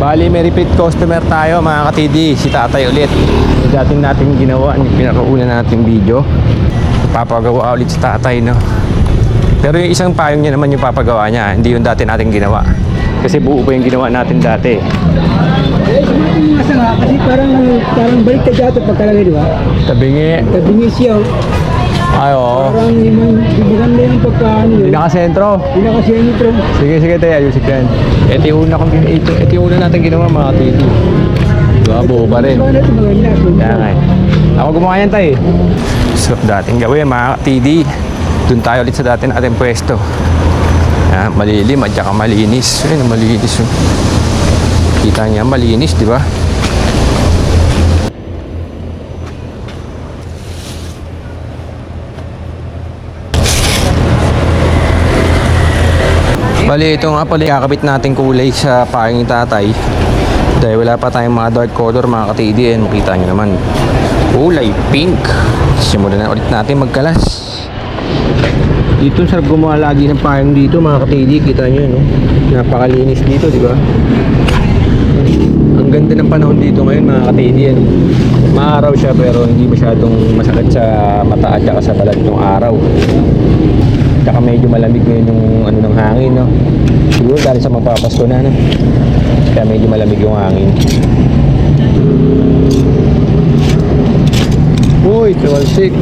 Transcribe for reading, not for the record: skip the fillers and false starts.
Bali, may repeat customer tayo mga ka-TD. Si tatay ulit. Yung dating natin ginawa, yung pinakauna nating video. Papagawa ulit si tatay, no? Pero yung isang payong niya naman yung papagawa niya. Hindi yung dati natin ginawa. Kasi buo pa yung ginawa natin dati. Kasi parang balik ka dito pagkalagay, di ba? Tabingi. Tabingi siya. Ay, oo. Parang maganda yung pagkaano Hindi yun. nakasentro. Pinakasentro. Sige, tayo. Ayusin ko yan. Ito yung una natin ginawa mga TD. Diba? Buo pa rin. Maganda. Kaya nga eh. Ako gumawa yan tayo. Sarap dating gawin mga TD. Doon tayo ulit sa dati natin pwesto. Yan, malilim at saka malinis. Ayun, malinis. Kita niya, malinis, di ba? Bali, ito nga pala kakabit natin kulay sa payong ni tatay. Dahil wala pa tayong mga dark color mga ka-TD. Makita nyo naman. Kulay pink. Simulan na ulit natin magkalas. Dito sarap gumawa lagi ng payong dito mga ka-TD. Kita nyo, no? Napakalinis dito, di ba? Ang ganda ng panahon dito ngayon mga ka-TD. Maaraw siya pero hindi masyadong masakit sa mata at saka sa balat ng araw. Tsaka medyo malamig ngayon yung ano ng hangin, no? Siguro dahil sa magpapasko na, no? Kaya medyo malamig yung hangin. Uy, 12-6.